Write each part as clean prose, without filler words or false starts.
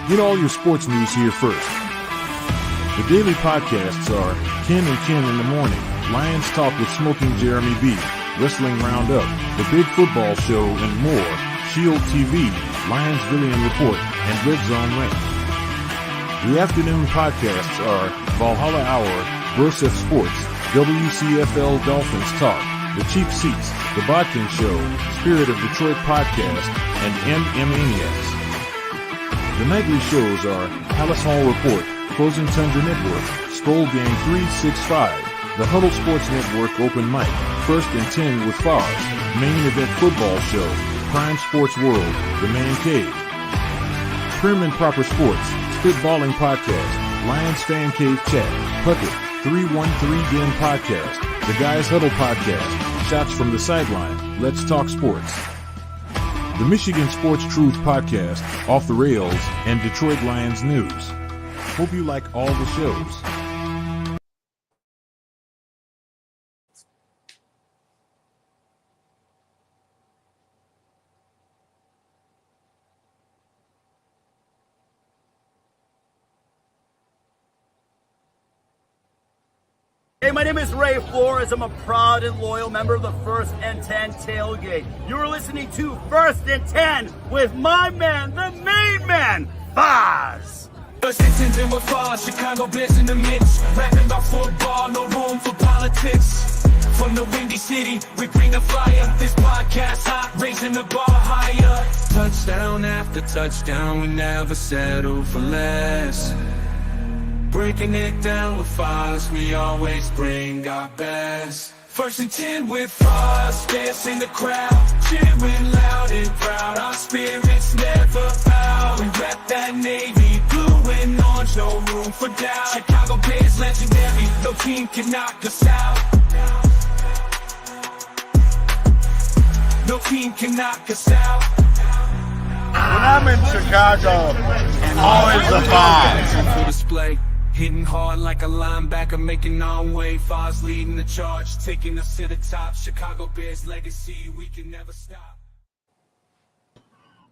Get all your sports news here first. The daily podcasts are Ken and Ken in the Morning, Lions Talk with Smoking Jeremy B, Wrestling Roundup, The Big Football Show, and more, Shield TV, Lions Villian Report, and Red Zone Rank. The afternoon podcasts are Valhalla Hour, Brosef Sports, WCFL Dolphins Talk, The Cheap Seats, The Bodkin Show, Spirit of Detroit Podcast, and MManiacs. The nightly shows are Palace Hall Report, Frozen Tundra Network, Skull Gang 365, The Huddle Sports Network Open Mic, First and 10 with Foz, Main Event Football Show, Prime Sports World, The Man Cave, Prim and Proper Sports, Spitballing Podcast, Lions Fan Cave Chat, Puckett, 313 Den Podcast, The Guys Huddle Podcast, Shots from the Sideline, Let's Talk Sports, the Michigan Sports Truth Podcast, Off the Rails, and Detroit Lions News. Hope you like all the shows. Hey, my name is Ray Flores. I'm a proud and loyal member of the First and 10 Tailgate. You're listening to First and 10 with my man, the main man, Foz. First and 10 with Foz, Chicago Bears in the mix. Rapping about football, no room for politics. From the Windy City, we bring the fire. This podcast hot, raising the bar higher. Touchdown after touchdown, we never settle for less. Breaking it down with Foz, we always bring our best. First and 10 with Foz, dance in the crowd, cheering loud and proud. Our spirits never bow. We rep that navy, blue and orange, no room for doubt. Chicago Bears legendary, no team can knock us out. No team can knock us out. When I'm in Chicago, always a Foz. Full display. Hitting hard like a linebacker, making our way. Foz leading the charge, taking us to the top. Chicago Bears legacy, we can never stop.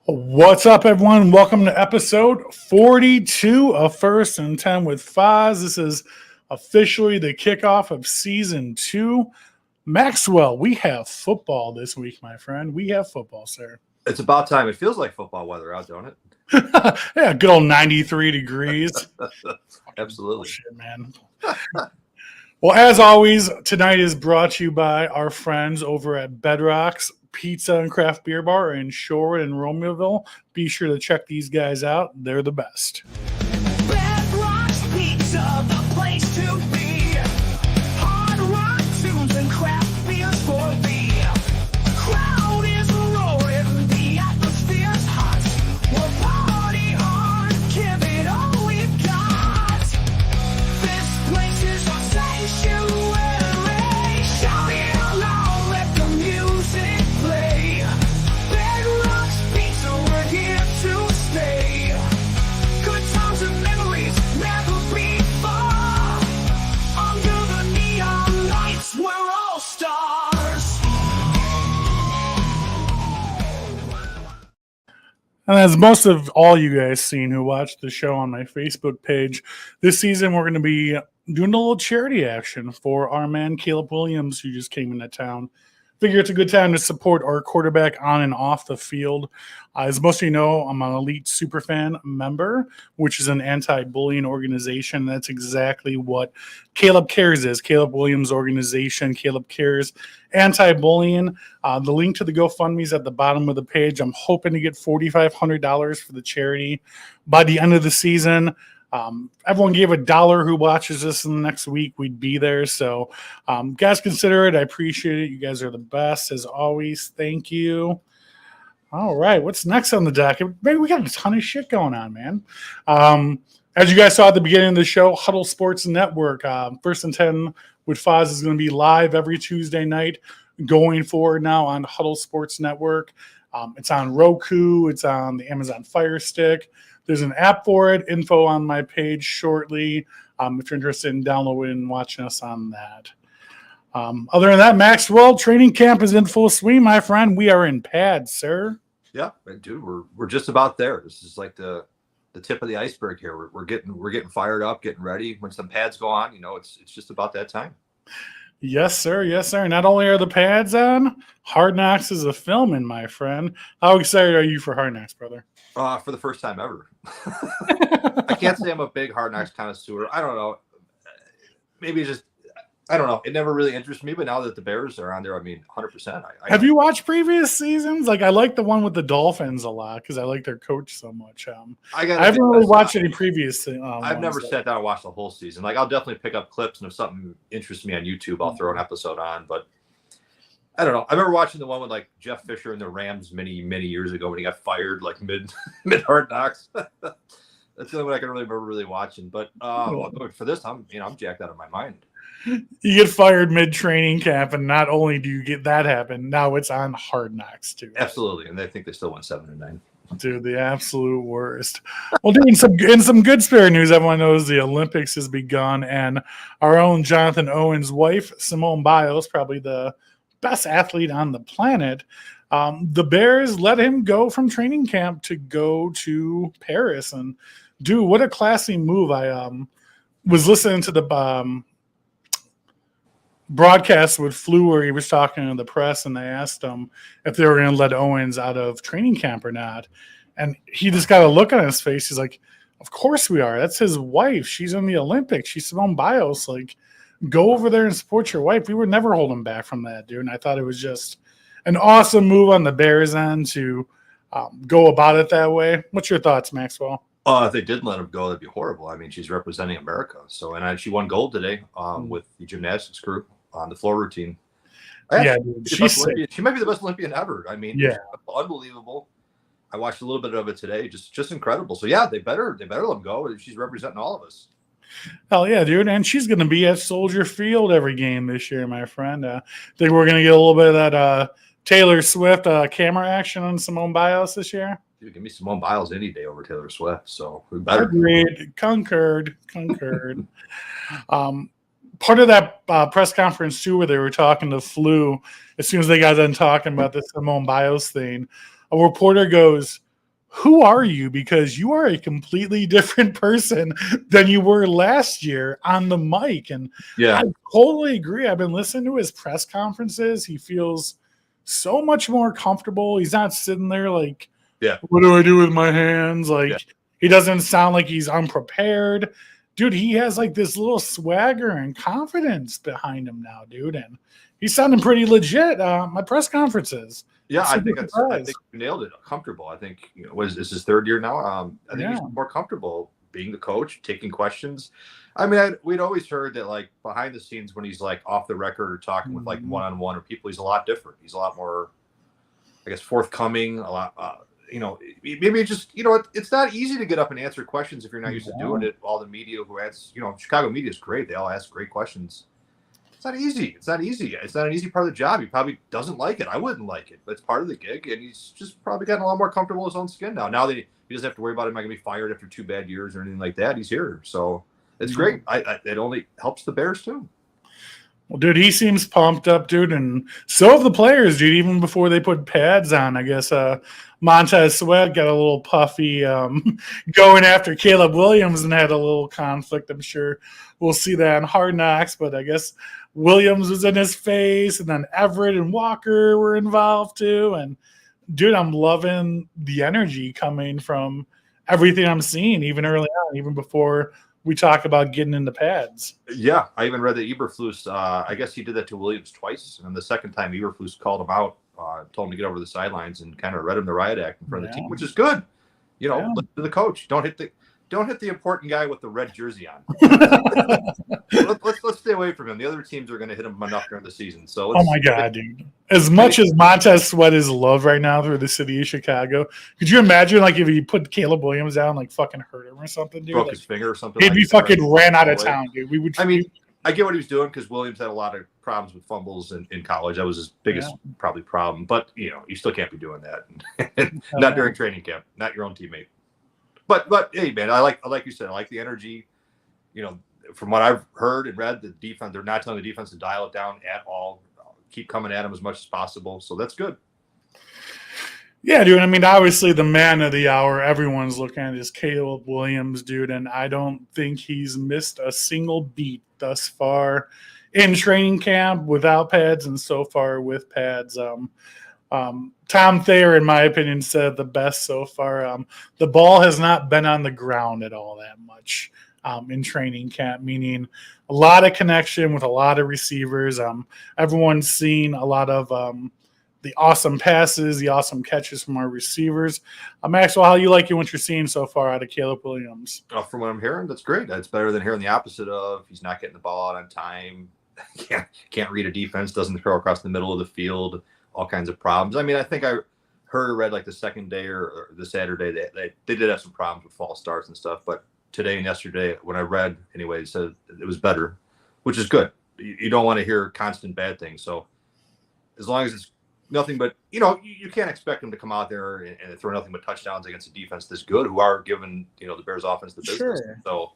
What's up, everyone? Welcome to episode 42 of First and 10 with Foz. This is officially the kickoff of season 2. Maxwell, we have football this week, my friend. We have football, sir. It's about time. It feels like football weather out, don't it? Yeah, good old 93 degrees. Absolutely. Shit, man. Well, as always, tonight is brought to you by our friends over at Bedrock's Pizza and Craft Beer Bar in Shorewood and Romeoville. Be sure to check these guys out. They're the best. Bedrock's Pizza, the place to be. Hard rock tunes and craft beers for thee. Crowd is roaring, the atmosphere's hot. We'll party hard, give it all we've got. This place is our sanctuary. Shout it aloud, let the music play. Bedrock's Pizza, we're here to stay. Good times and memories never before. Under the neon lights, we're all stars. And as most of all you guys seen who watched the show on my Facebook page, this season we're going to be doing a little charity action for our man Caleb Williams, who just came into town. Figure it's a good time to support our quarterback on and off the field. As most of you know, I'm an Elite Superfan member, which is an anti-bullying organization. That's exactly what Caleb Cares is. Caleb Williams' organization, Caleb Cares, anti-bullying. The link to the GoFundMe is at the bottom of the page. I'm hoping to get $4,500 for the charity by the end of the season. Everyone gave $1 who watches this in the next week. We'd be there. So guys, consider it. I appreciate it. You guys are the best as always. Thank you. All right. What's next on the docket? Maybe we got a ton of shit going on, man. As you guys saw at the beginning of the show, Huddle Sports Network, First and 10 with Foz is going to be live every Tuesday night going forward now on Huddle Sports Network. It's on Roku. It's on the Amazon Fire Stick. There's an app for it. Info on my page shortly if you're interested in downloading and watching us on that. Other than that, Maxwell, training camp is in full swing, my friend. We are in pads, sir. Yeah, dude, we're just about there. This is like the the tip of the iceberg here. We're getting fired up, getting ready. When some pads go on, it's just about that time. Yes, sir. Yes, sir. Not only are the pads on, Hard Knocks is a filming, my friend. How excited are you for Hard Knocks, brother? For the first time ever. I can't say I'm a big Hard Knocks connoisseur. I don't know. Maybe just, I don't know. It never really interested me, but now that the Bears are on there, 100%. Have you watched previous seasons? Like, I like the one with the Dolphins a lot because I like their coach so much. I haven't really watched any previous. I've never sat down and watched the whole season. Like, I'll definitely pick up clips, and if something interests me on YouTube, I'll throw an episode on. But I don't know. I remember watching the one with like Jeff Fisher and the Rams many years ago when he got fired, like mid Hard Knocks. That's the only one I can really remember really watching. But for this, I'm jacked out of my mind. You get fired mid-training camp, and not only do you get that happen, now it's on Hard Knocks too. Absolutely, and they think they still won 7-9. Dude, the absolute worst. Well, dude, in some good spirit news, everyone knows the Olympics has begun, and our own Jonathan Owen's wife, Simone Biles, probably the best athlete on the planet. The Bears let him go from training camp to go to Paris, and dude, what a classy move! I was listening to the broadcast with Flew where he was talking to the press, and they asked him if they were going to let Owens out of training camp or not. And he just got a look on his face. He's like, of course we are. That's his wife. She's in the Olympics. She's Simone Biles. Like, go over there and support your wife. We would never hold him back from that, dude. And I thought it was just an awesome move on the Bears' end to go about it that way. What's your thoughts, Maxwell? If they did let him go, that'd be horrible. She's representing America. So, and she won gold today with the gymnastics group on the floor routine. Yeah, dude, she might be the best Olympian ever. Yeah, unbelievable. I watched a little bit of it today. Just incredible. So yeah, they better let him go. She's representing all of us. Hell yeah, dude. And she's going to be at Soldier Field every game this year, my friend. I think we're going to get a little bit of that Taylor Swift camera action on Simone Biles this year. Dude, give me Simone Biles any day over Taylor Swift. So we better. Agreed. Concurred. Part of that press conference too, where they were talking to Flew, as soon as they got done talking about the Simone Biles thing, a reporter goes, "Who are you? Because you are a completely different person than you were last year on the mic." And yeah, I totally agree. I've been listening to his press conferences. He feels so much more comfortable. He's not sitting there like, yeah, what do I do with my hands? Like, he doesn't sound like he's unprepared. Dude, he has like this little swagger and confidence behind him now, dude. And he's sounding pretty legit my press conferences. Yeah, I think you nailed it. Comfortable. I think is his third year now. I think he's more comfortable being the coach, taking questions. We'd always heard that like behind the scenes when he's like off the record or talking with like one-on-one or people, he's a lot different. He's a lot more, I guess, forthcoming. A lot, maybe just it's not easy to get up and answer questions if you're not used to doing it. All the media who asks, Chicago media is great. They all ask great questions. It's not easy. It's not an easy part of the job. He probably doesn't like it. I wouldn't like it, but it's part of the gig, and he's just probably gotten a lot more comfortable in his own skin now. Now that he doesn't have to worry about him not going to be fired after 2 bad years or anything like that. He's here, so it's great. It only helps the Bears too. Well, dude, he seems pumped up, dude, and so have the players, dude. Even before they put pads on, I guess Montez Sweat got a little puffy going after Caleb Williams and had a little conflict. I'm sure we'll see that on Hard Knocks, but I guess Williams was in his face, and then Everett and Walker were involved too. And dude, I'm loving the energy coming from everything I'm seeing, even early on, even before we talk about getting into pads. Yeah, I even read that Eberflus, I guess he did that to Williams twice, and the second time Eberflus called him out, told him to get over the sidelines and kind of read him the riot act in front of the team, which is good. Listen to the coach. Don't hit the important guy with the red jersey on. let's stay away from him. The other teams are going to hit him enough during the season. So oh my god, dude! As much as Montez Sweat is loved right now through the city of Chicago, could you imagine like if he put Caleb Williams down, like fucking hurt him or something, dude? Broke his finger or something. He'd be fucking ran out of town, dude. We would. I get what he was doing because Williams had a lot of problems with fumbles in college. That was his biggest probably problem. But you still can't be doing that. Not during training camp. Not your own teammate. But hey, man, I like you said, I like the energy. From what I've heard and read, the defense, they're not telling the defense to dial it down at all. Keep coming at them as much as possible. So that's good. Yeah, dude. I mean, obviously the man of the hour everyone's looking at is Caleb Williams, dude, and I don't think he's missed a single beat thus far in training camp without pads and so far with pads. Tom Thayer, in my opinion, said the best so far. The ball has not been on the ground at all that much in training camp, meaning a lot of connection with a lot of receivers. Everyone's seen a lot of the awesome passes, the awesome catches from our receivers. Maxwell, how you liking what you're seeing so far out of Caleb Williams? From what I'm hearing, that's great. That's better than hearing the opposite of he's not getting the ball out on time, can't read a defense, doesn't throw across the middle of the field, all kinds of problems. I mean, I think I heard or read like the second day or the Saturday they did have some problems with false starts and stuff, but today and yesterday, when I read anyway, it said it was better, which is good. You don't want to hear constant bad things. So as long as it's nothing but, you can't expect him to come out there and throw nothing but touchdowns against a defense this good, who are giving, the Bears offense the business. Sure. So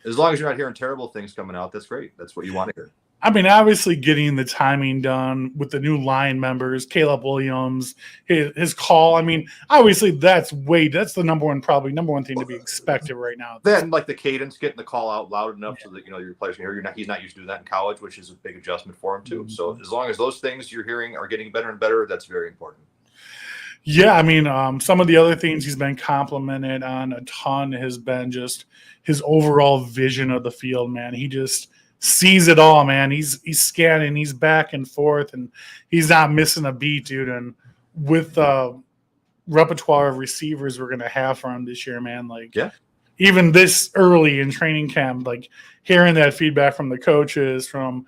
as long as you're not hearing terrible things coming out, that's great. That's what you want to hear. I mean, obviously getting the timing done with the new line members, Caleb Williams, his call. I mean, obviously that's the number one thing to be expected right now. Then like the cadence, getting the call out loud enough so that, your players can hear. He's not used to doing that in college, which is a big adjustment for him too. Mm-hmm. So as long as those things you're hearing are getting better and better, that's very important. Yeah, I mean, some of the other things he's been complimented on a ton has been just his overall vision of the field, man. He just sees it all, man. He's scanning, he's back and forth, and he's not missing a beat, dude. And with the repertoire of receivers we're gonna have for him this year, man, like even this early in training camp, like hearing that feedback from the coaches, from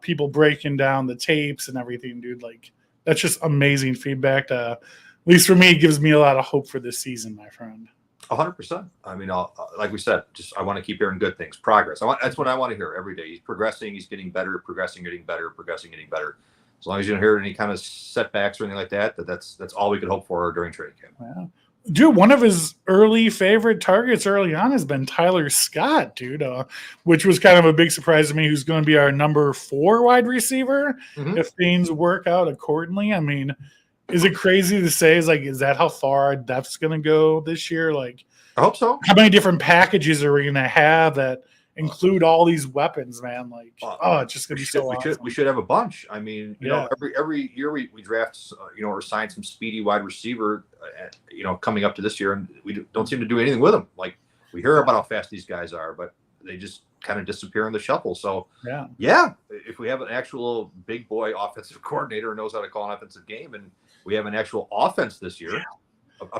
people breaking down the tapes and everything, dude, like that's just amazing feedback. At least for me, it gives me a lot of hope for this season, my friend. 100%. I mean, like we said, I want to keep hearing good things, progress. That's what I want to hear every day. He's progressing, he's getting better, progressing, getting better. As long as you don't hear any kind of setbacks or anything like that, that's all we could hope for during training camp. Yeah. Dude, one of his early favorite targets early on has been Tyler Scott, dude, which was kind of a big surprise to me, who's going to be our number 4 wide receiver if things work out accordingly. I mean, is it crazy to say, is that how far our depth's going to go this year? Like, I hope so. How many different packages are we going to have that include all these weapons, man? Like, it's just going to be so awesome. We should have a bunch. I mean, every year we draft, or sign some speedy wide receiver, coming up to this year, and we don't seem to do anything with them. Like, we hear about how fast these guys are, but they just kind of disappear in the shuffle. So, if we have an actual big boy offensive coordinator who knows how to call an offensive game, and we have an actual offense this year, with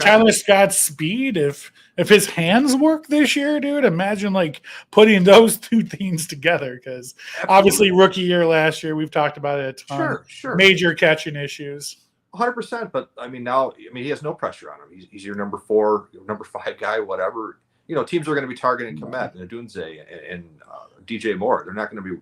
Tyler Scott's speed, if his hands work this year, dude, imagine like putting those two things together. Because obviously rookie year last year, we've talked about it a ton. Sure. Major catching issues. 100%. But I mean, he has no pressure on him. He's your number 4, number 5 guy, whatever. Teams are going to be targeting Komet and Adunze and DJ Moore. They're not going to be,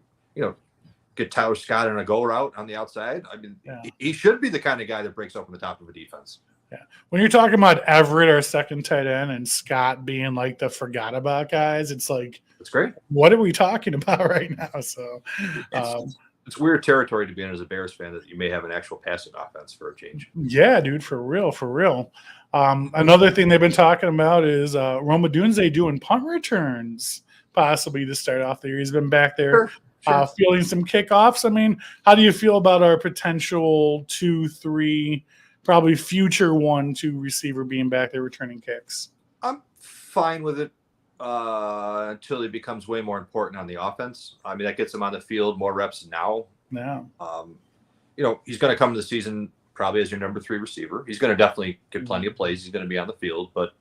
get Tyler Scott in a go route on the outside. I mean, he should be the kind of guy that breaks open the top of a defense. Yeah. When you're talking about Everett, our second tight end, and Scott being like the forgot about guys, it's like, it's great. What are we talking about right now? So it's weird territory to be in as a Bears fan, that you may have an actual passing offense for a change. Yeah, dude, for real. Another thing they've been talking about is Rome Odunze doing punt returns, possibly to start off the year. He's been back there fielding some kickoffs. I mean, how do you feel about our potential 2-3, probably future 1-2 receiver being back there returning kicks? I'm fine with it until he becomes way more important on the offense. I mean, that gets him on the field, more reps now. Yeah. He's going to come to the season probably as your number 3 receiver. He's going to definitely get plenty of plays. He's going to be on the field, but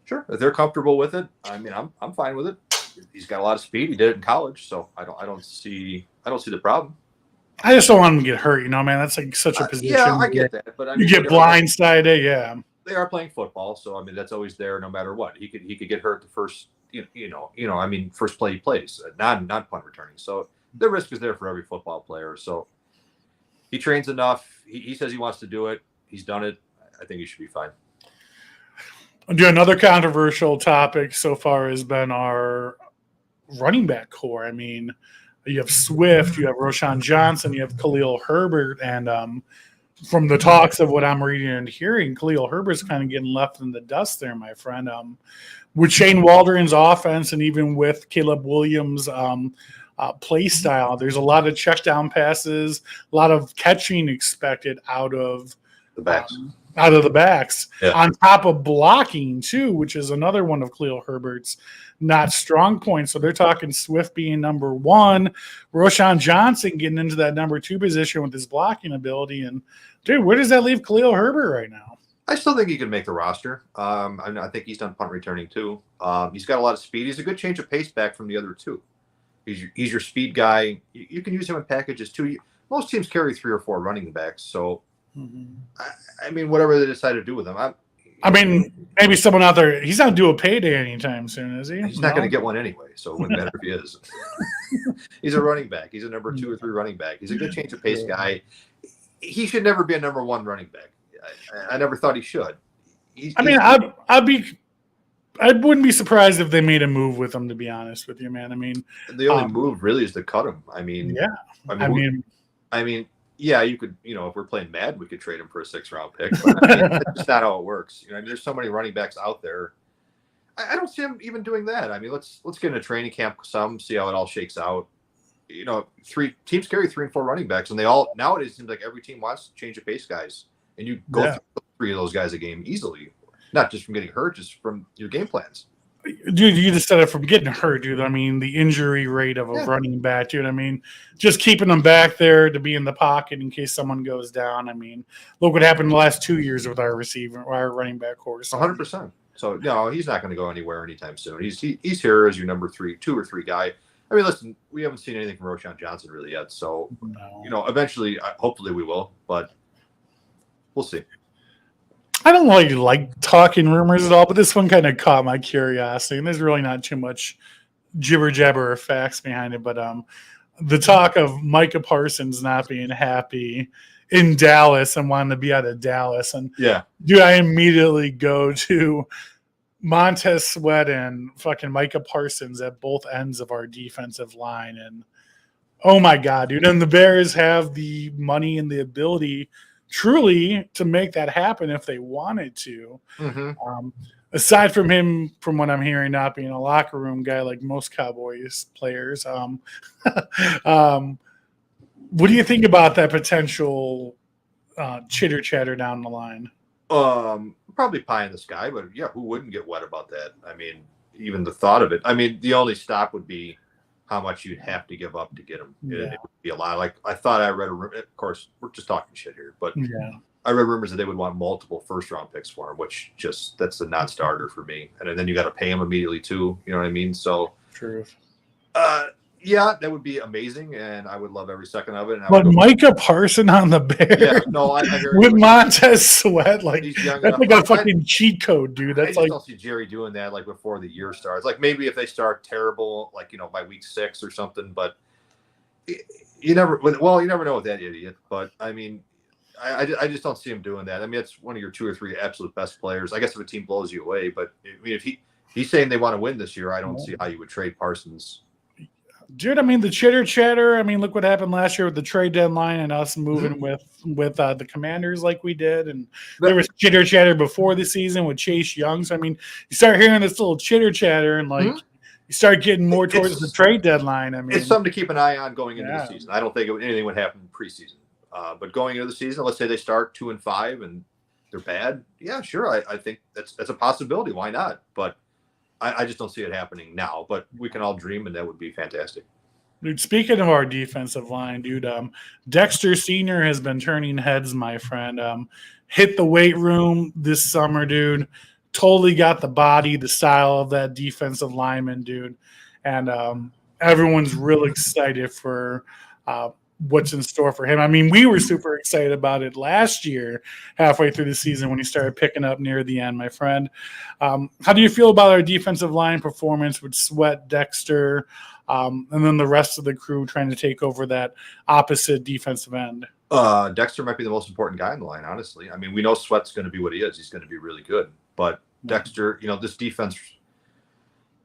sure, if they're comfortable with it, I mean, I'm fine with it. He's got a lot of speed. He did it in college, so I don't see the problem. I just don't want him to get hurt, man. That's like such a position. I get that, but I mean, you get blindsided. Yeah, they are playing football, so I mean that's always there, no matter what. He could get hurt the first, I mean, first play he plays, not punt returning. So the risk is there for every football player. So he trains enough. He says he wants to do it. He's done it. I think he should be fine. Another controversial topic so far has been our running back core. I mean, you have Swift, you have Roshan Johnson, you have Khalil Herbert, and from the talks of what I'm reading and hearing, Khalil Herbert's kind of getting left in the dust there, my friend. With Shane Waldron's offense and even with Caleb Williams' play style, there's a lot of check down passes, a lot of catching expected out of the backs. Yeah. On top of blocking too, which is another one of Khalil Herbert's not strong points. So they're talking Swift being number one, Roshan Johnson getting into that number 2 position with his blocking ability. And dude, where does that leave Khalil Herbert right now? I still think he can make the roster. I think he's done punt returning too. He's got a lot of speed. He's a good change of pace back from the other two. He's your speed guy. You can use him in packages too. Most teams carry 3 or 4 running backs. So, I mean, whatever they decide to do with him. I mean, maybe someone out there, he's not due a payday anytime soon, is he? He's not going to get one anyway, so it wouldn't matter if he is. He's a running back. He's a number 2 or 3 running back. He's a good change of pace guy. He should never be a number 1 running back. I never thought he should. I wouldn't be surprised if they made a move with him, to be honest with you, man. I mean, the only move really is to cut him. Yeah, you could, if we're playing Madden, we could trade him for a 6th-round pick. But that's just not how it works. There's so many running backs out there. I don't see him even doing that. I mean, let's get in a training camp, see how it all shakes out. 3 teams carry 3 and 4 running backs, and they all nowadays it seems like every team wants to change of pace guys, and you go through 3 of those guys a game easily, not just from getting hurt, just from your game plans. Dude, you just said it from getting hurt, dude. I mean, the injury rate of a running back, dude. I mean, just keeping them back there to be in the pocket in case someone goes down. I mean, look what happened the last 2 years with our running back course. 100%. So, no, he's not going to go anywhere anytime soon. He's here as your number 2 or 3 guy. I mean, listen, we haven't seen anything from Roshan Johnson really yet. So, eventually, hopefully we will, but we'll see. I don't really like talking rumors at all, but this one kind of caught my curiosity, and there's really not too much jibber jabber or facts behind it. But the talk of Micah Parsons not being happy in Dallas and wanting to be out of Dallas, and dude, I immediately go to Montez Sweat and fucking Micah Parsons at both ends of our defensive line, and oh my god, dude! And the Bears have the money and the ability truly to make that happen if they wanted to. Aside from him, from what I'm hearing, not being a locker room guy like most Cowboys players, what do you think about that potential chitter chatter down the line? Probably pie in the sky, but yeah, who wouldn't get wet about that? I mean, even the thought of it. I mean, the only stop would be how much you'd have to give up to get him. It would be a lot. Like I thought I read of course, we're just talking shit here, but I read rumors that they would want multiple 1st-round picks for him, which that's a non-starter for me. And then you got to pay him immediately too. You know what I mean? So, true. Yeah, that would be amazing, and I would love every second of it. But Micah Parsons on the Bears, with Montez Sweat, that's like a fucking cheat code, dude. I don't see Jerry doing that before the year starts. Like maybe if they start terrible, by week 6 or something. But you never know with that idiot. But I mean, I just don't see him doing that. I mean, it's one of your 2 or 3 absolute best players. I guess if a team blows you away, but I mean, if he's saying they want to win this year, I don't see how you would trade Parsons. Dude, I mean, the chitter chatter. I mean, look what happened last year with the trade deadline and us moving with the Commanders like we did. And there was chitter chatter before the season with Chase Young. So, I mean, you start hearing this little chitter chatter and you start getting more towards the trade deadline. I mean, it's something to keep an eye on going into the season. I don't think anything would happen preseason. But going into the season, let's say they start 2-5 and they're bad. Yeah, sure. I think that's a possibility. Why not? But I just don't see it happening now, but we can all dream, and that would be fantastic. Dude, speaking of our defensive line, dude, Dexter Sr. has been turning heads, my friend. Hit the weight room this summer, dude. Totally got the body, the style of that defensive lineman, dude. And everyone's real excited for what's in store for him. I mean, we were super excited about it last year, halfway through the season when he started picking up near the end, my friend. How do you feel about our defensive line performance with Sweat, Dexter, and then the rest of the crew trying to take over that opposite defensive end? Dexter might be the most important guy in the line, honestly. I mean, we know Sweat's going to be what he is. He's going to be really good. But Dexter, this defense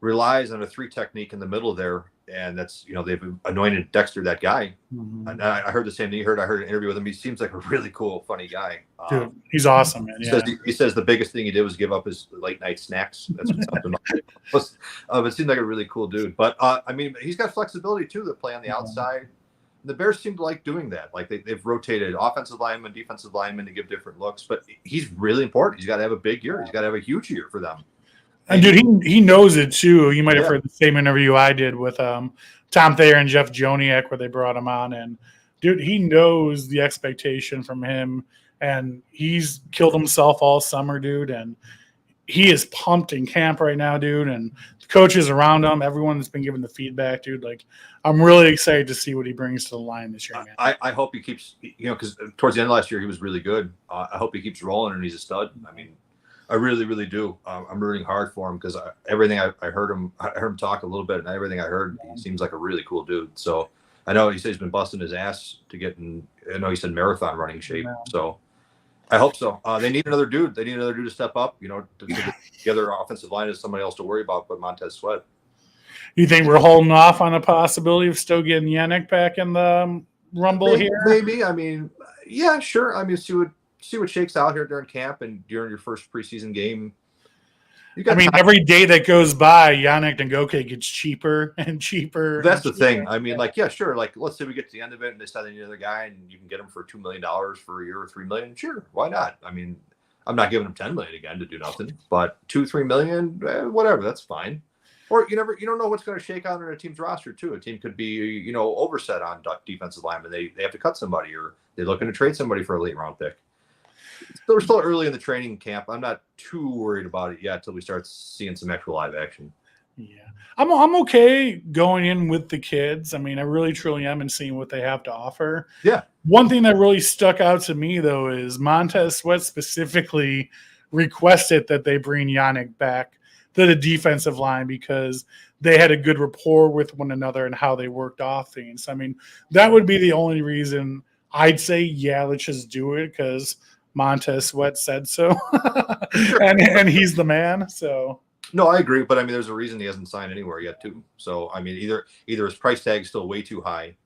relies on a 3 technique in the middle there and that's they've anointed Dexter that guy. Mm-hmm. And I heard the same thing you heard. I heard an interview with him. He seems like a really cool, funny guy. Dude, he's awesome, man. He says the biggest thing he did was give up his late night snacks. That's something. It seemed like a really cool dude. But I mean, he's got flexibility too to play on the outside. The Bears seem to like doing that. Like they've rotated offensive linemen, defensive linemen to give different looks. But he's really important. He's got to have a big year. He's got to have a huge year for them. And dude, he knows it too. You might have heard the same interview I did with Tom Thayer and Jeff Joniak where they brought him on. And dude, he knows the expectation from him, and he's killed himself all summer, dude. And he is pumped in camp right now, dude. And the coaches around him, everyone that's been giving the feedback, dude. Like, I'm really excited to see what he brings to the line this year, man. I hope he keeps, because towards the end of last year he was really good. I hope he keeps rolling and he's a stud. I mean, I really, really do. I'm rooting hard for him because everything I heard him talk a little bit, and everything I heard, he seems like a really cool dude. So I know he said he's been busting his ass to get in. I know he said marathon running shape. Yeah. So I hope so. They need another dude. They need another dude to step up. The other offensive line is somebody else to worry about, but Montez Sweat. You think we're holding off on a possibility of still getting Yannick back in the rumble here? Maybe. I mean, yeah, sure. I mean, see what shakes out here during camp and during your first preseason game. Every day that goes by, Yannick Ngoke gets cheaper and cheaper. That's the thing. I mean, yeah, sure. Like, let's say we get to the end of it and they sign another guy and you can get him for $2 million for a year or $3 million. Sure, why not? I mean, I'm not giving him $10 million again to do nothing, but $2-3 million, whatever. That's fine. Or you don't know what's going to shake out on a team's roster too. A team could be overset on defensive linemen. They have to cut somebody, or they're looking to trade somebody for a late round pick. We're still early in the training camp. I'm not too worried about it yet until we start seeing some actual live action. Yeah, I'm okay going in with the kids. I mean, I really truly am, and seeing what they have to offer. Yeah. One thing that really stuck out to me though is Montez Sweat specifically requested that they bring Yannick back to the defensive line because they had a good rapport with one another and how they worked off things. I mean, that would be the only reason I'd say, yeah, let's just do it because Montez Sweat said so. and he's the man. So no, I agree. But I mean, there's a reason he hasn't signed anywhere yet too. So, I mean, either his price tag is still way too high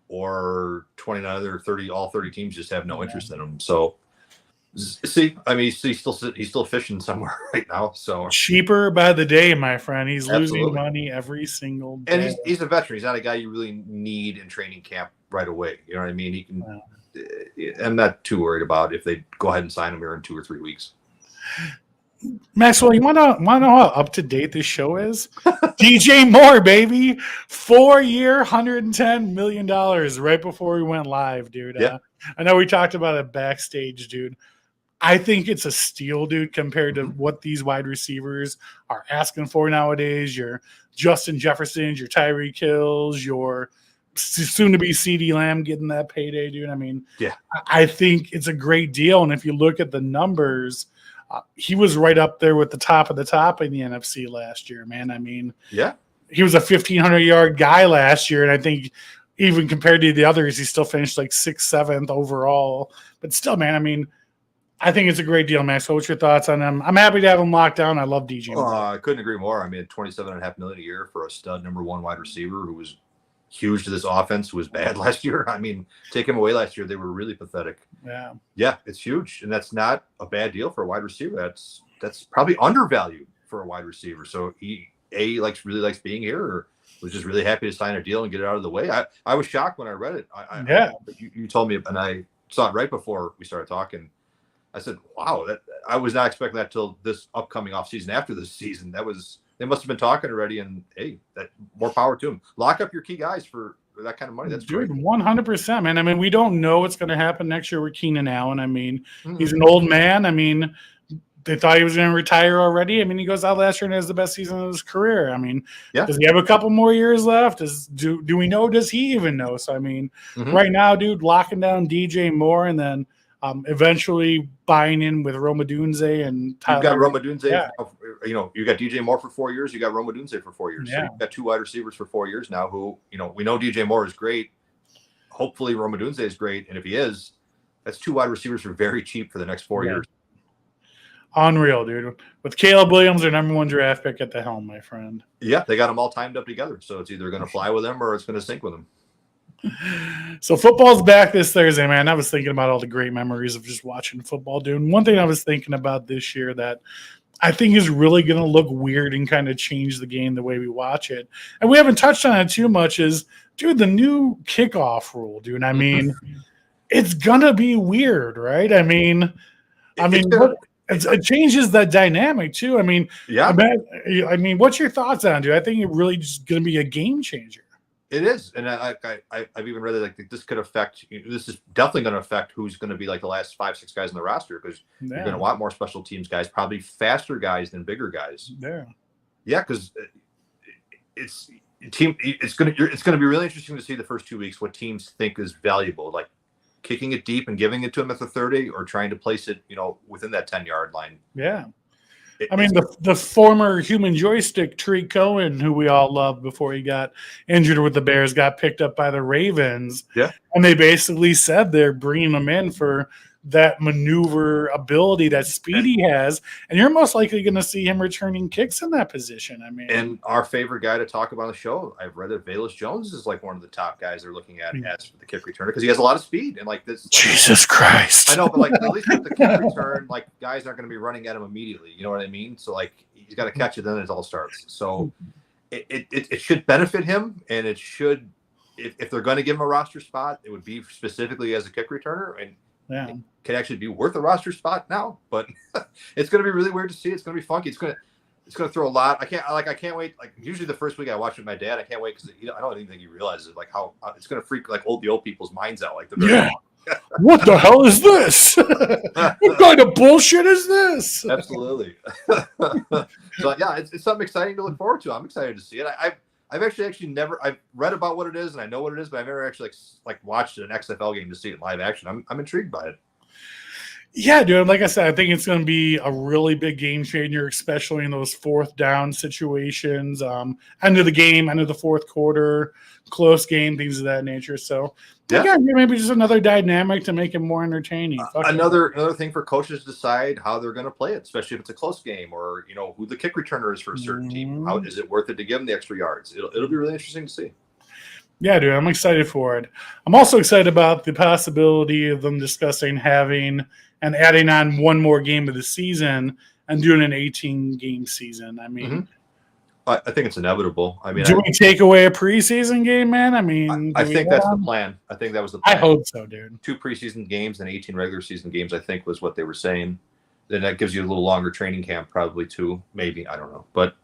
or 29 or 30, all 30 teams just have no interest in him. So, see, I mean, he's still fishing somewhere right now. So cheaper by the day, my friend. He's losing money every single day. And he's a veteran. He's not a guy you really need in training camp right away. You know what I mean? He can. Wow. I'm not too worried about if they go ahead and sign him here in 2 or 3 weeks. Maxwell, you want to know how up to date this show is? DJ Moore, baby, 4-year, $110 million right before we went live, dude. Yeah. I know we talked about it backstage, dude. I think it's a steal, dude, compared to what these wide receivers are asking for nowadays. Your Justin Jeffersons, your Tyreek Hills, your soon-to-be CeeDee Lamb getting that payday, dude. I mean, yeah, I think it's a great deal. And if you look at the numbers, he was right up there with the top of the top in the NFC last year, man. I mean, yeah, he was a 1,500-yard guy last year, and I think even compared to the others, he still finished like 6th, 7th overall. But still, man, I mean, I think it's a great deal, Max. So what's your thoughts on him? I'm happy to have him locked down. I love DJ. I couldn't agree more. I mean, $27.5 million a year for a stud number 1 wide receiver who was huge to this offense, who was bad last year. I mean, take him away last year, they were really pathetic. Yeah, it's huge, and that's not a bad deal for a wide receiver. That's probably undervalued for a wide receiver. So he really likes being here, or was just really happy to sign a deal and get it out of the way. I was shocked when I read it. You told me, and I saw it right before we started talking. I said, wow, I was not expecting that till this upcoming offseason after this season. They must have been talking already, and hey, that more power to them. Lock up your key guys for that kind of money. That's great. Dude, 100%, man. I mean, we don't know what's going to happen next year with Keenan Allen. I mean, he's an old man. I mean, they thought he was going to retire already. I mean, he goes out last year and has the best season of his career. I mean, does he have a couple more years left? Do we know? Does he even know? So, I mean, right now, dude, locking down DJ Moore and then eventually buying in with Rome Odunze and Tyler. You've got Rome Odunze. Yeah. You got DJ Moore for 4 years. You got Rome Odunze for 4 years. Yeah. So you've got 2 wide receivers for 4 years now who, we know DJ Moore is great. Hopefully Rome Odunze is great. And if he is, that's 2 wide receivers for very cheap for the next 4 years. Unreal, dude. With Caleb Williams, their number 1 draft pick at the helm, my friend. Yeah, they got them all timed up together. So it's either going to fly with them or it's going to sink with them. So football's back this Thursday, man. I was thinking about all the great memories of just watching football, dude. And one thing I was thinking about this year that I think is really going to look weird and kind of change the game the way we watch it, and we haven't touched on it too much, is, dude, the new kickoff rule, dude. I mean, it's going to be weird, right? It changes the dynamic too. I mean, yeah. I mean, what's your thoughts on it, dude? I think it really just going to be a game changer. It is, and I've even read that this could affect. This is definitely going to affect who's going to be like the last 5-6 guys in the roster, because you're going to want more special teams guys, probably faster guys than bigger guys. Yeah, because it's going to be really interesting to see the first 2 weeks what teams think is valuable, like kicking it deep and giving it to them at the 30, or trying to place it, within that 10-yard line. Yeah. I mean, the former human joystick Tariq Cohen, who we all loved before he got injured with the Bears, got picked up by the Ravens. Yeah. And they basically said they're bringing him in for that maneuver ability that Speedy has. And you're most likely going to see him returning kicks in that position. I mean, and our favorite guy to talk about on the show, I've read that Velus Jones is like one of the top guys they're looking at as for the kick returner, because he has a lot of speed. And like this, Jesus Christ. I know, but like at least with the kick return, like guys aren't going to be running at him immediately. You know what I mean? So like he's got to catch it, then it all starts. So it should benefit him, and it should, if they're going to give him a roster spot, it would be specifically as a kick returner, and it could actually be worth a roster spot now. But it's going to be really weird to see. It's going to be funky. It's going to throw a lot. I can't wait. Like usually the first week I watch with my dad, I can't wait because I don't even think he realizes like how it's going to freak like the old people's minds out. Like what the hell is this? What kind of bullshit is this? Absolutely. So yeah, it's something exciting to look forward to. I'm excited to see it. I've actually never. I've read about what it is and I know what it is, but I've never actually like watched an XFL game to see it in live action. I'm intrigued by it. Yeah, dude. Like I said, I think it's going to be a really big game changer, especially in those 4th down situations. End of the game, end of the 4th quarter, close game, things of that nature. So, yeah, maybe just another dynamic to make it more entertaining. Another thing for coaches to decide how they're going to play it, especially if it's a close game, or who the kick returner is for a certain team. How is it worth it to give them the extra yards? It'll be really interesting to see. Yeah, dude, I'm excited for it. I'm also excited about the possibility of them discussing having and adding on one more game of the season and doing an 18-game season. I mean, I think it's inevitable. I mean, do we take away a preseason game, man? I mean, I think that's the plan. I think that was the plan. I hope so, dude. 2 preseason games and 18 regular season games, I think, was what they were saying. Then that gives you a little longer training camp, probably too. Maybe, I don't know, but.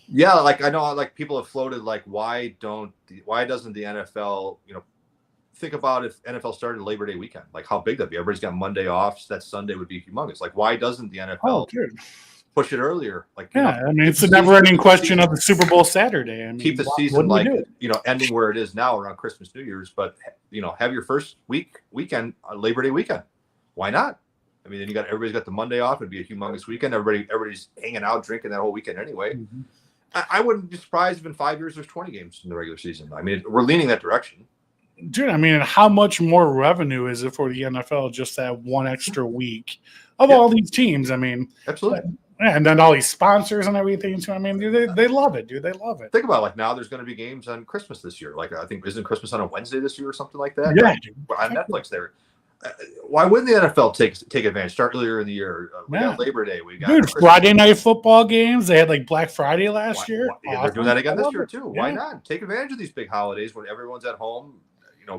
Yeah, like I know, like people have floated, like why doesn't the NFL, think about if NFL started Labor Day weekend, like how big that'd be. Everybody's got Monday off, so that Sunday would be humongous. Like why doesn't the NFL push it earlier? Like I mean, it's a never-ending question of the Super Bowl Saturday. I mean, keep the season like ending where it is now around Christmas, New Year's, but have your first weekend Labor Day weekend. Why not? I mean, then everybody's got the Monday off. It'd be a humongous weekend. Everybody's hanging out, drinking that whole weekend anyway. Mm-hmm. I wouldn't be surprised if in 5 years there's 20 games in the regular season. I mean, we're leaning that direction. Dude, I mean, how much more revenue is it for the NFL just that one extra week of all these teams? I mean, absolutely. And then all these sponsors and everything too. I mean, dude, they love it, dude. They love it. Think about it, like now there's going to be games on Christmas this year. Like I think isn't Christmas on a Wednesday this year or something like that? Yeah, dude. On Netflix there. Why wouldn't the NFL take advantage? Start earlier in the year. We got Labor Day. We got Friday night football games. They had like Black Friday last year. Yeah, they're doing that again this year too. Why not take advantage of these big holidays when everyone's at home?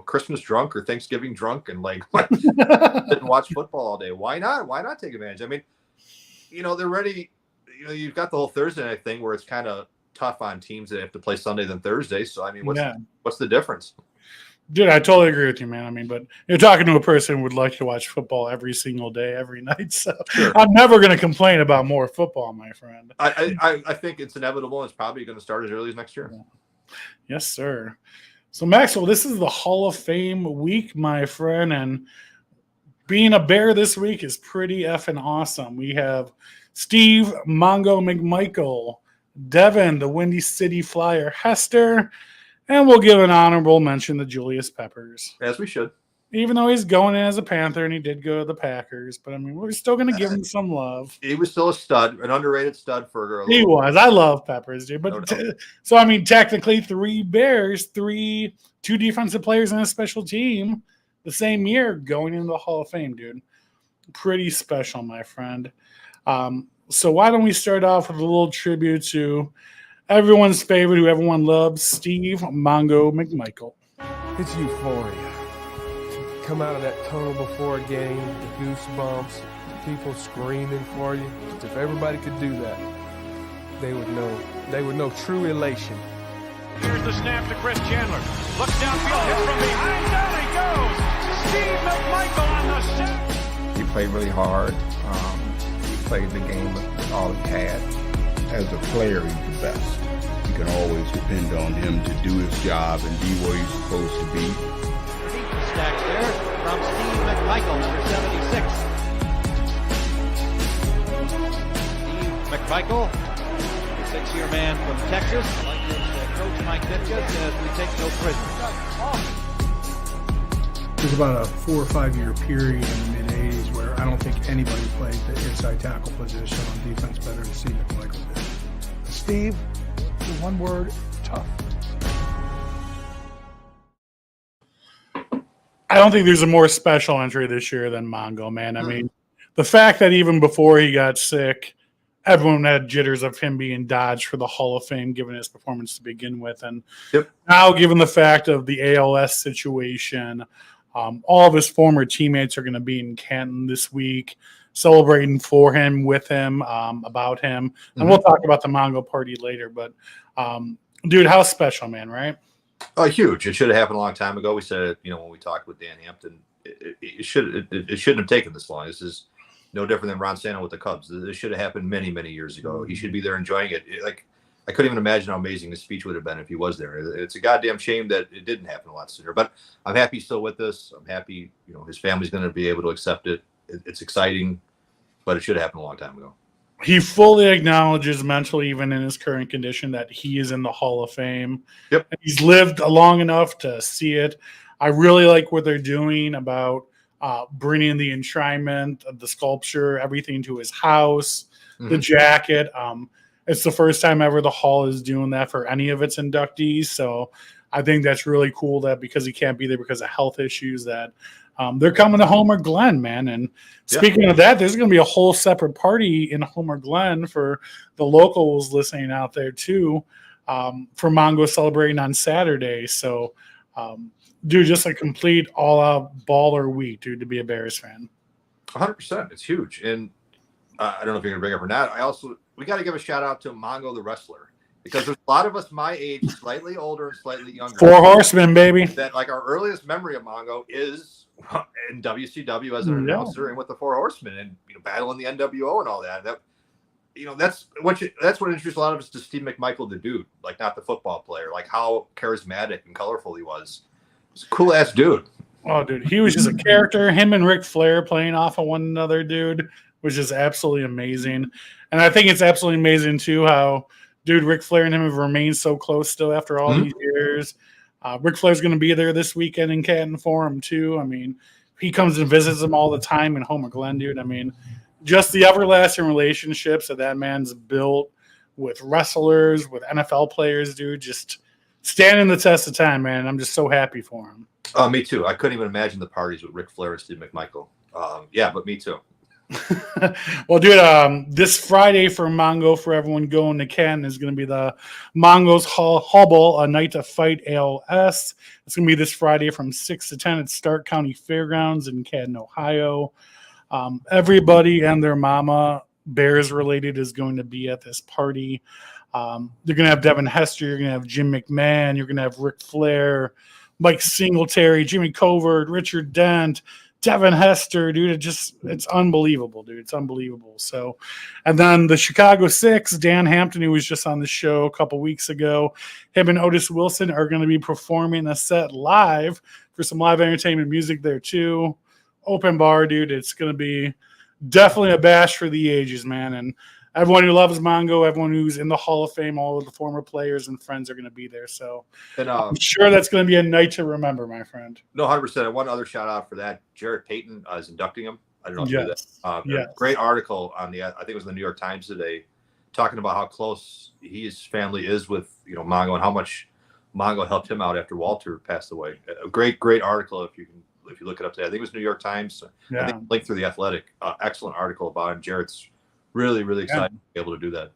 Christmas drunk or Thanksgiving drunk and like didn't watch football all day. Why not? Why not take advantage? I mean, they're ready. You've got the whole Thursday night thing where it's kind of tough on teams that have to play Sunday than Thursday. So I mean, what's the difference? Dude, I totally agree with you, man. I mean, but you're talking to a person who would like to watch football every single day, every night. So I'm never going to complain about more football, my friend. I think it's inevitable. It's probably going to start as early as next year. Yes, sir. So, Maxwell, this is the Hall of Fame week, my friend. And being a Bear this week is pretty effing awesome. We have Steve, Mongo, McMichael, Devin, the Windy City Flyer, Hester, and we'll give an honorable mention to Julius Peppers. As we should. Even though he's going in as a Panther and he did go to the Packers, but I mean, we're still going to give him some love. He was still a stud, an underrated stud for He was. I love Peppers, dude. But so I mean, technically, 3 Bears, 2 defensive players and a special team the same year going into the Hall of Fame, dude. Pretty special, my friend. So why don't we start off with a little tribute to everyone's favorite, who everyone loves, Steve Mongo McMichael. It's euphoria. Come out of that tunnel before a game, the goosebumps, people screaming for you. If everybody could do that, they would know true elation. Here's the snap to Chris Chandler. Looks downfield, hits from behind, down he goes! Steve McMichael on the set. He played really hard. He played the game with all he had. As a player, he's the best. You can always depend on him to do his job and be where he's supposed to be. Stacks there from Steve McMichael, number 76. Steve McMichael, the 6-year man from Texas. Like his coach Mike Ditka says, we take no prisoners. There's about a 4 or 5 year period in the mid-'80s where I don't think anybody played the inside tackle position on defense better than Steve McMichael did. Steve, the one word, tough. I don't think there's a more special entry this year than Mongo, man. I mean, the fact that even before he got sick, everyone had jitters of him being dodged for the Hall of Fame, given his performance to begin with. And now, given the fact of the ALS situation, all of his former teammates are going to be in Canton this week, celebrating for him, with him, about him. And we'll talk about the Mongo party later. But, dude, how special, man, right? Oh, huge. It should have happened a long time ago. We said it, when we talked with Dan Hampton, it shouldn't have taken this long. This is no different than Ron Santo with the Cubs. This should have happened many, many years ago. He should be there enjoying it. I couldn't even imagine how amazing his speech would have been if he was there. It's a goddamn shame that it didn't happen a lot sooner, but I'm happy he's still with us. I'm happy, his family's going to be able to accept it. It's exciting, but it should have happened a long time ago. He fully acknowledges mentally, even in his current condition, that he is in the Hall of Fame. Yep. And he's lived long enough to see it. I really like what they're doing about bringing the enshrinement of the sculpture, everything to his house, the jacket. It's the first time ever the Hall is doing that for any of its inductees. So I think that's really cool that because he can't be there because of health issues, that they're coming to Homer Glen, man. And speaking of that, there's going to be a whole separate party in Homer Glen for the locals listening out there too, for Mongo celebrating on Saturday. So, dude, just a complete all-out baller week, dude, to be a Bears fan. 100%. It's huge. And I don't know if you're going to bring it up or not. We got to give a shout out to Mongo the wrestler, because there's a lot of us my age, slightly older and slightly younger. 4 Horsemen, baby. That our earliest memory of Mongo is in WCW as an announcer and with the 4 Horsemen and battling the NWO and all that. That's what introduced a lot of us to Steve McMichael, the dude, not the football player, how charismatic and colorful he was. He's a cool ass dude. Oh, dude, he was just a character. Him and Ric Flair playing off of one another, dude, was just absolutely amazing. And I think it's absolutely amazing too how, dude, Ric Flair and him have remained so close still after all these years. Ric Flair's going to be there this weekend in Canton for him too. I mean, he comes and visits him all the time in Homer Glen, dude. I mean, just the everlasting relationships that man's built with wrestlers, with NFL players, dude, just standing the test of time, man. I'm just so happy for him. Oh, me too. I couldn't even imagine the parties with Ric Flair and Steve McMichael. But me too. Well, dude, this Friday for Mongo, for everyone going to Canton, is going to be the Mongo's Hobble, a night to fight ALS. It's going to be this Friday from 6 to 10 at Stark County Fairgrounds in Canton, Ohio. Everybody and their mama, Bears related, is going to be at this party. You're going to have Devin Hester, you're going to have Jim McMahon, you're going to have Ric Flair, Mike Singletary, Jimmy Covert, Richard Dent, Devin Hester, dude. It's unbelievable, dude. It's unbelievable. So, and then the Chicago Six, Dan Hampton, who was just on the show a couple weeks ago, him and Otis Wilson are going to be performing a set live for some live entertainment music there too. Open bar, dude. It's going to be definitely a bash for the ages, man. And everyone who loves Mongo, everyone who's in the Hall of Fame, all of the former players and friends are going to be there. So I'm sure that's going to be a night to remember, my friend. No, 100%. One other shout out for that. Jarrett Payton is inducting him. I don't know if you knew that. Yes. Great article on I think it was in the New York Times today, talking about how close his family is with Mongo and how much Mongo helped him out after Walter passed away. A great article if you look it up today. I think it was New York Times. I think linked through the Athletic. Excellent article about him. Jarrett's really excited to be able to do that.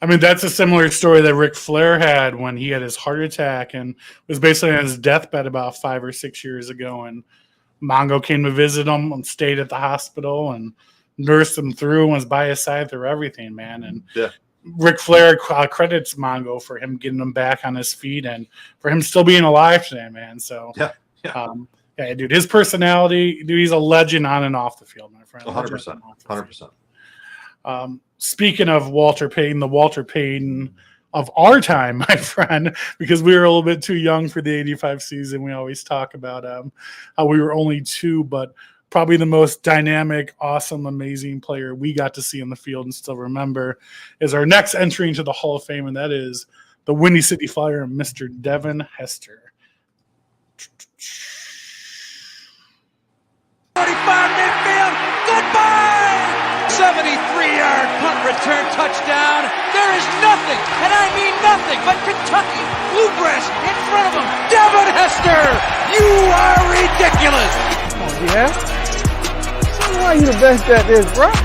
I mean, that's a similar story that Ric Flair had when he had his heart attack and was basically on his deathbed about 5 or 6 years ago. And Mongo came to visit him and stayed at the hospital and nursed him through and was by his side through everything, man. And Ric Flair credits Mongo for him getting him back on his feet and for him still being alive today, man. So, dude, his personality, dude, he's a legend on and off the field, my friend. 100%. 100%. Speaking of Walter Payton, the Walter Payton of our time, my friend, because we were a little bit too young for the 85 season. We always talk about how we were only 2, but probably the most dynamic, awesome, amazing player we got to see in the field and still remember is our next entry into the Hall of Fame, and that is the Windy City Flyer, Mr. Devin Hester. 45 midfield, goodbye! 73-yard punt return touchdown. There is nothing, and I mean nothing, but Kentucky bluegrass in front of him. Devin Hester, you are ridiculous. Come on, D-Hal. Why you the best at this, bro? 30,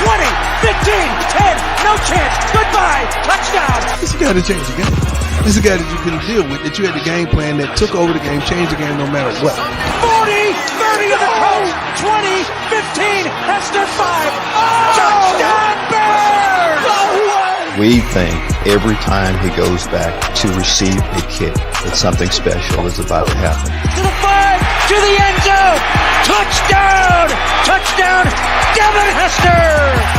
20, 15, 10, no chance, goodbye, touchdown. This is a guy that changed the game. This is a guy that you couldn't deal with, that you had the game plan that took over the game, changed the game no matter what. 40, 30 to the coach, 20, 15, Hester 5, touchdown Bears! We think every time he goes back to receive a kick that something special is about to happen. To the 5, to the end zone, touchdown, touchdown, Devin Hester,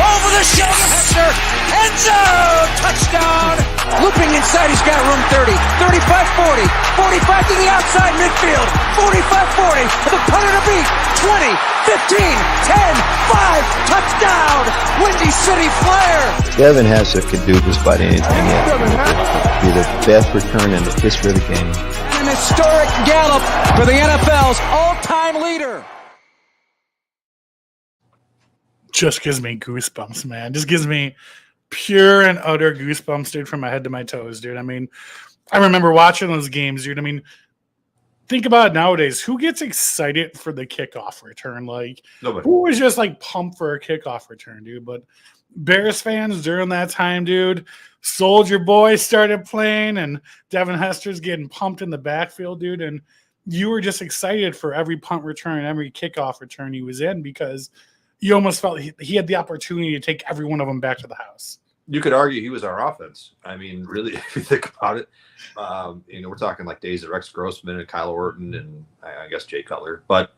over the shoulder Hester, end zone, touchdown. Looping inside, he's got room 30, 35-40, 45 to the outside midfield, 45-40, for the punter to beat, 20, 15, 10, 5, touchdown, Windy City Flyer. Devin Hester could do just about anything else. Be the best return in the history of the game. An historic gallop for the NFL's all-time leader. Just gives me goosebumps, man. Just gives me pure and utter goosebumps, dude, from my head to my toes, dude. I mean, I remember watching those games, dude. I mean, think about it nowadays. Who gets excited for the kickoff return? Like, nobody. Who was just like pumped for a kickoff return, dude? But Bears fans during that time, dude, Soldier Boy started playing and Devin Hester's getting pumped in the backfield, dude. And you were just excited for every punt return, every kickoff return he was in because you almost felt he had the opportunity to take every one of them back to the house. You could argue he was our offense. I mean, really, if you think about it, we're talking like days of Rex Grossman and Kyle Orton and I guess Jay Cutler. But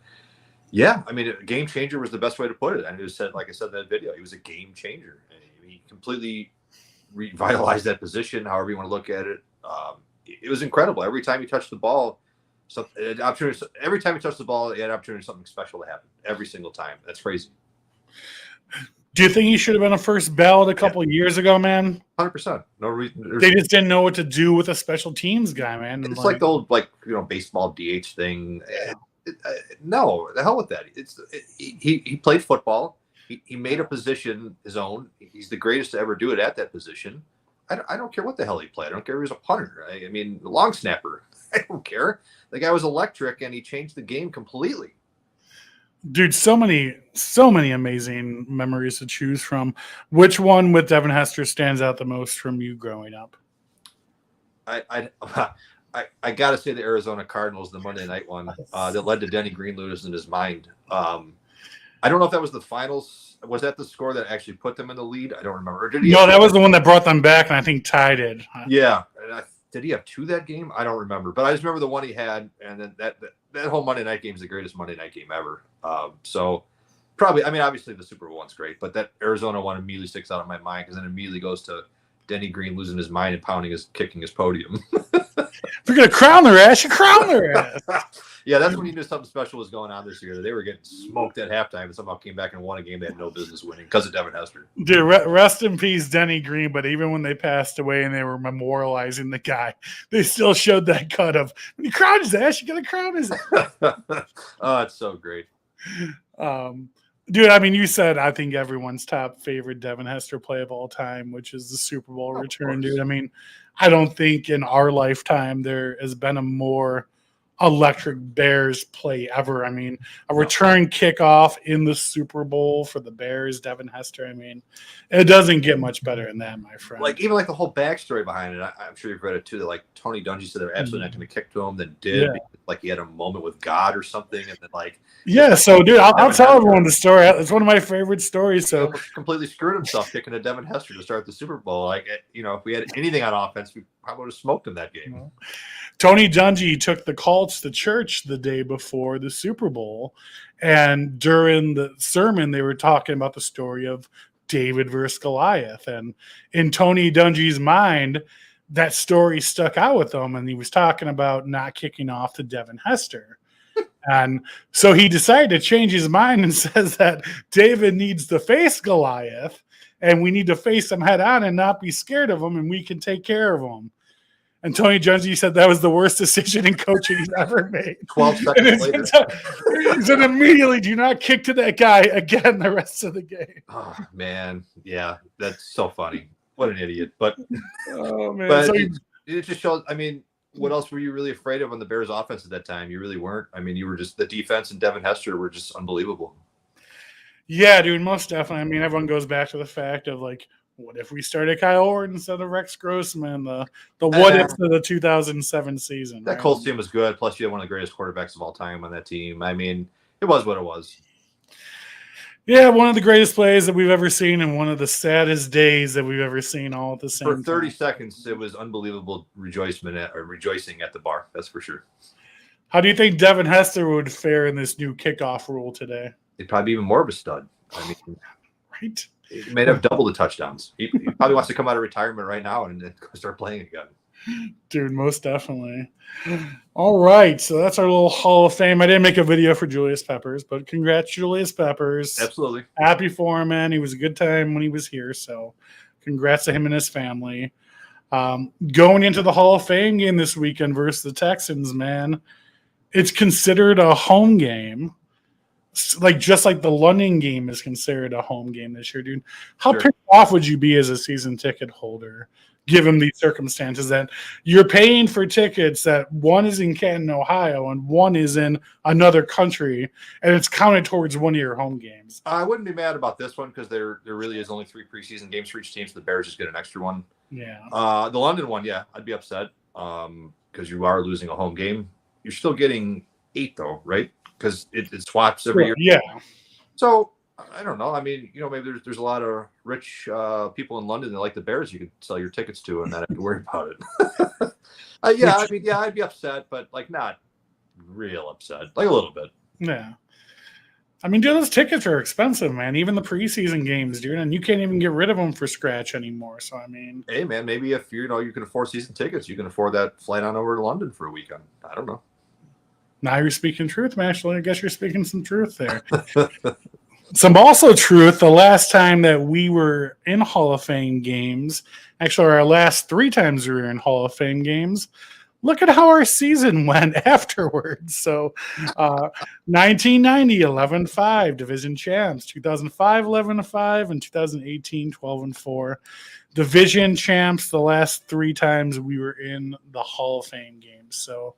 yeah, I mean, a game changer was the best way to put it. And it was said, like I said in that video, he was a game changer. And he completely revitalized that position, however you want to look at it. It was incredible. Every time he touched the ball, every time he touched the ball, he had an opportunity for something special to happen. Every single time. That's crazy. Do you think he should have been a first ballot a couple of years ago, man? 100%. No reason. They just didn't know what to do with a special teams guy, man. It's like the old, baseball DH thing. No, the hell with that. He played football. He made a position his own. He's the greatest to ever do it at that position. I don't care what the hell he played. I don't care if he was a punter. I mean, long snapper. I don't care. The guy was electric, and he changed the game completely. Dude, so many amazing memories to choose from. Which one with Devin Hester stands out the most from you growing up? I got to say the Arizona Cardinals, the Monday night one that led to Denny Green losing his mind. I don't know if that was the finals. Was that the score that actually put them in the lead? I don't remember. That was the one that brought them back, and I think Ty did. Yeah. Did he have 2 that game? I don't remember. But I just remember the one he had, and then that whole Monday night game is the greatest Monday night game ever. So probably, I mean, obviously the Super Bowl one's great, but that Arizona one immediately sticks out of my mind because then immediately goes to Denny Green losing his mind and kicking his podium. If you're going to crown their ass, you crown their ass. Yeah, that's when you knew something special was going on this year. They were getting smoked at halftime and somehow came back and won a game they had no business winning because of Devin Hester. Dude, rest in peace, Denny Green. But even when they passed away and they were memorializing the guy, they still showed that cut of, when you crown his ass, you got to crown his ass. Oh, it's so great. Dude, I mean, you said, I think everyone's top favorite Devin Hester play of all time, which is the Super Bowl return, dude. I mean, I don't think in our lifetime there has been a more electric Bears play ever. I mean, a return kickoff in the Super Bowl for the Bears, Devin Hester. I mean, it doesn't get much better than that, my friend. Like, even like the whole backstory behind it, I'm sure you've read it too, that like Tony Dungy said they're absolutely not going to kick to him, then did. Yeah. Like he had a moment with God or something, and then like so dude, I'll tell everyone the story. It's one of my favorite stories. So completely screwed himself kicking to Devin Hester to start the Super Bowl. Like, you know, if we had anything on offense, we probably would have smoked him that game. Tony Dungy took the Colts to church the day before the Super Bowl, and during the sermon, they were talking about the story of David versus Goliath, and in Tony Dungy's mind, that story stuck out with him, and he was talking about not kicking off to Devin Hester. And so he decided to change his mind and says that David needs to face Goliath, and we need to face him head on and not be scared of him, and we can take care of him. And Tony Dungy said that was the worst decision in coaching he's ever made. 12 seconds later. He said immediately, do not kick to that guy again the rest of the game. Oh, man. Yeah, that's so funny. What an idiot. But, oh, man. But So it just shows, I mean, what else were you really afraid of on the Bears offense at that time? You really weren't. I mean, you were just, the defense and Devin Hester were just unbelievable. Yeah, dude, most definitely. I mean, everyone goes back to the fact of like, what if we started Kyle Orton instead of Rex Grossman? The what ifs of the 2007 season. That Colts team was good. Plus, you had one of the greatest quarterbacks of all time on that team. I mean, it was what it was. Yeah, one of the greatest plays that we've ever seen and one of the saddest days that we've ever seen all at the same time. For 30 seconds, it was unbelievable rejoicing at the bar. That's for sure. How do you think Devin Hester would fare in this new kickoff rule today? He'd probably be even more of a stud. I mean, right? He may have doubled the touchdowns. He probably wants to come out of retirement right now and start playing again. Dude, most definitely. All right, so that's our little Hall of Fame. I didn't make a video for Julius Peppers, but congrats, Julius Peppers. Absolutely. Happy for him, man. He was a good time when he was here, so congrats to him and his family. Going into the Hall of Fame game this weekend versus the Texans, man, it's considered a home game. Like just like the London game is considered a home game this year, dude. How pissed off would you be as a season ticket holder, given these circumstances that you're paying for tickets that one is in Canton, Ohio, and one is in another country, and it's counted towards one of your home games? I wouldn't be mad about this one because there really is only 3 preseason games for each team, so the Bears just get an extra one. Yeah. The London one, yeah, I'd be upset because you are losing a home game. You're still getting 8 though, right? Because it swaps every year. Yeah. So I don't know. I mean, you know, maybe there's a lot of rich people in London that like the Bears you could sell your tickets to and not have to worry about it. I mean, I'd be upset, but like not real upset, like a little bit. Yeah. I mean, dude, those tickets are expensive, man. Even the preseason games, dude, and you can't even get rid of them for scratch anymore. So I mean, hey, man, maybe if you can afford season tickets, you can afford that flight on over to London for a weekend. I don't know. Now you're speaking truth, Mashley. I guess you're speaking some truth there. Some also truth, the last time that we were in Hall of Fame games, actually our last 3 times we were in Hall of Fame games, look at how our season went afterwards. So 1990, 11-5, division champs. 2005, 11-5, and 2018, 12-4. Division champs the last 3 times we were in the Hall of Fame games. So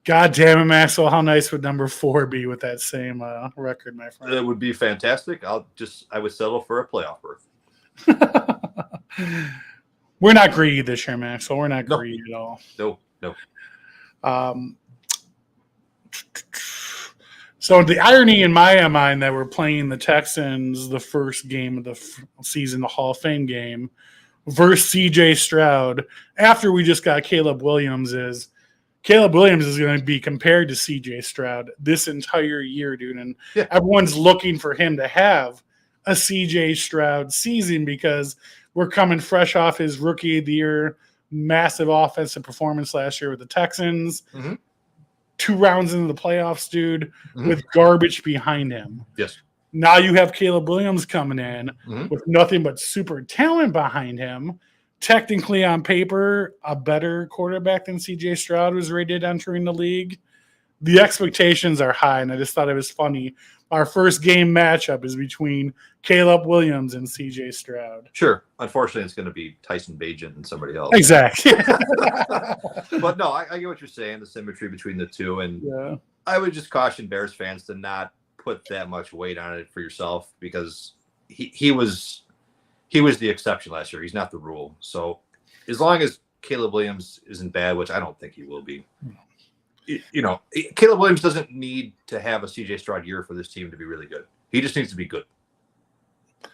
God damn it, Maxwell! How nice would number 4 be with that same record, my friend? It would be fantastic. I would settle for a playoff berth. We're not greedy this year, Maxwell. We're not greedy at all. No. So the irony in my mind that we're playing the Texans the first game of the season, the Hall of Fame game, versus C.J. Stroud after we just got Caleb Williams is going to be compared to C.J. Stroud this entire year, dude. And everyone's looking for him to have a C.J. Stroud season because we're coming fresh off his rookie of the year massive offensive performance last year with the Texans. Mm-hmm. 2 rounds into the playoffs, dude, with garbage behind him. Yes. Now you have Caleb Williams coming in Mm-hmm. with nothing but super talent behind him. Technically, on paper, a better quarterback than C.J. Stroud was rated entering the league. The expectations are high, and I just thought it was funny. Our first game matchup is between Caleb Williams and C.J. Stroud. Sure. Unfortunately, it's going to be Tyson Bagent and somebody else. Exactly. But no, I get what you're saying, the symmetry between the two. And I would just caution Bears fans to not put that much weight on it for yourself, because he was the exception last year. He's not the rule. So as long as Caleb Williams isn't bad, which I don't think he will be, Caleb Williams doesn't need to have a CJ Stroud year for this team to be really good. He just needs to be good.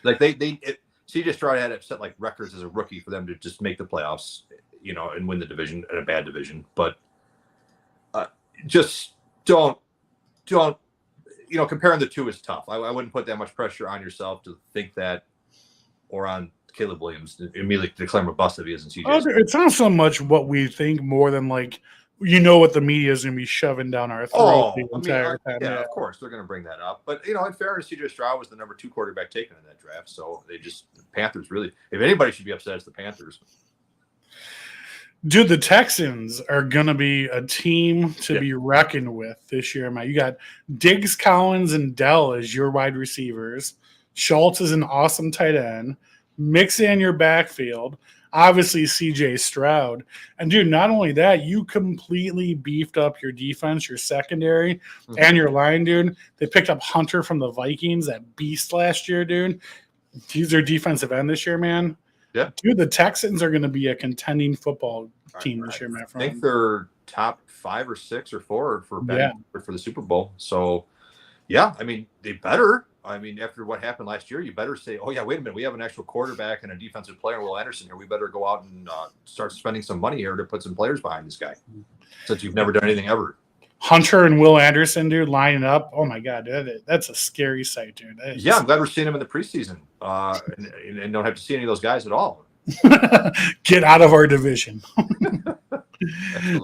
Like CJ Stroud had set like records as a rookie for them to just make the playoffs, and win the division in a bad division. But just don't, comparing the two is tough. I wouldn't put that much pressure on yourself to think that, or on Caleb Williams to immediately declare him a bust if he isn't CJ. It's not so much what we think, more than like, what the media is going to be shoving down our throat the entire time. Yeah, of course they're going to bring that up. But in fairness, CJ Stroud was the number 2 quarterback taken in that draft. So the Panthers really, if anybody should be upset, it's the Panthers. Dude, the Texans are going to be a team to be reckoned with this year, Matt. You got Diggs, Collins, and Dell as your wide receivers. Schultz is an awesome tight end. Mix in your backfield. Obviously, C.J. Stroud. And, dude, not only that, you completely beefed up your defense, your secondary, and your line, dude. They picked up Hunter from the Vikings, that beast last year, dude. He's their defensive end this year, man. Yeah. Dude, the Texans are going to be a contending football team this year, man. I think they're top 5 or 6 or 4 for betting for the Super Bowl. So, yeah, I mean, they better. I mean, after what happened last year, you better say, oh, yeah, wait a minute. We have an actual quarterback and a defensive player, Will Anderson, here. We better go out and start spending some money here to put some players behind this guy, since you've never done anything ever. Hunter and Will Anderson, dude, lining up. Oh, my God. That's a scary sight, dude. Yeah, I'm glad we're seeing him in the preseason and don't have to see any of those guys at all. Get out of our division.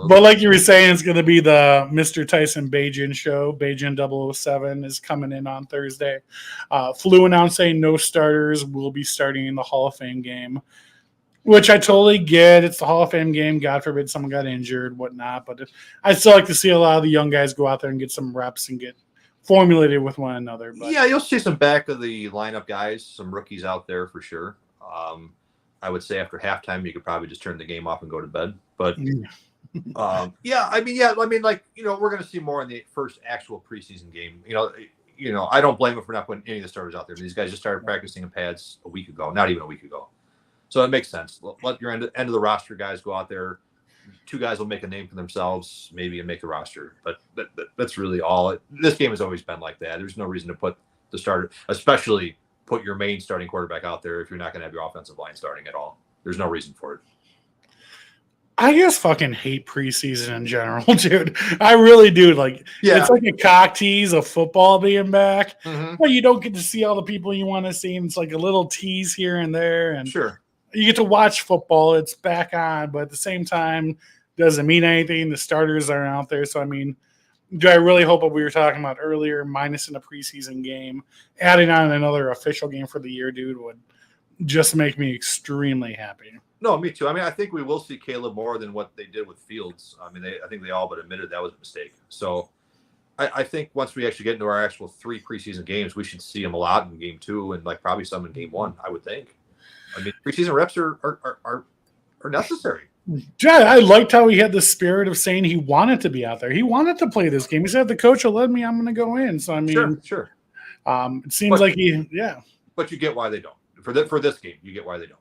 But like you were saying, it's going to be the Mr. Tyson Bagent show. Bagent 007 is coming in on Thursday. Flew announcing no starters will be starting in the Hall of Fame game, which I totally get. It's the Hall of Fame game. God forbid someone got injured, whatnot. But I'd still like to see a lot of the young guys go out there and get some reps and get formulated with one another. But yeah, you'll see some back of the lineup guys, some rookies out there for sure. I would say after halftime, you could probably just turn the game off and go to bed. But we're going to see more in the first actual preseason game. I don't blame them for not putting any of the starters out there. These guys just started practicing in pads a week ago, not even a week ago. So it makes sense. Let your end of the roster guys go out there. 2 guys will make a name for themselves, maybe, and make the roster. But that's really all. This game has always been like that. There's no reason to put the starter, especially put your main starting quarterback out there if you're not going to have your offensive line starting at all. There's no reason for it. I just fucking hate preseason in general, dude. I really do. It's like a cock tease of football being back. But you don't get to see all the people you want to see. And it's like a little tease here and there. And sure, you get to watch football. It's back on. But at the same time, doesn't mean anything. The starters aren't out there. So, I mean, do I really hope what we were talking about earlier, minus in a preseason game, adding on another official game for the year, dude, would just make me extremely happy. No, me too. I mean, I think we will see Caleb more than what they did with Fields. I mean, I think they all but admitted that was a mistake. So I think once we actually get into our actual 3 preseason games, we should see him a lot in game 2 and probably some in game 1, I would think. I mean, preseason reps are necessary. Yeah, I liked how he had the spirit of saying he wanted to be out there. He wanted to play this game. He said, the coach will let me, I'm going to go in. So, I mean, sure. It seems like But you get why they don't. For this game, you get why they don't.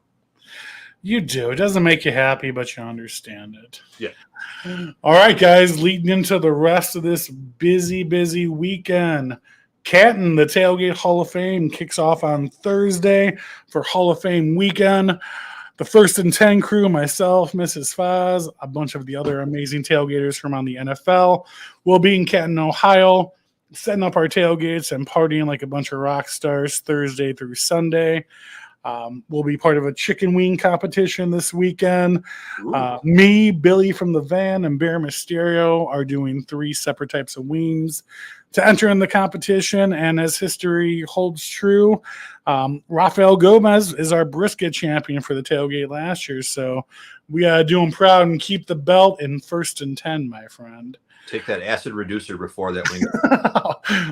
You do. It doesn't make you happy, but you understand it. Yeah. All right, guys, leading into the rest of this busy weekend. Canton, the Tailgate Hall of Fame, kicks off on Thursday for Hall of Fame weekend. The First and 10 crew, myself, Mrs. Foz, a bunch of the other amazing tailgaters from on the NFL, will be in Canton, Ohio, setting up our tailgates and partying like a bunch of rock stars Thursday through Sunday. We'll be part of a chicken wing competition this weekend. Me, Billy from the van, and Bear Mysterio are doing 3 separate types of wings to enter in the competition. And as history holds true, Rafael Gomez is our brisket champion for the tailgate last year. So we got to do him proud and keep the belt in 1st and 10, my friend. Take that acid reducer before that wing.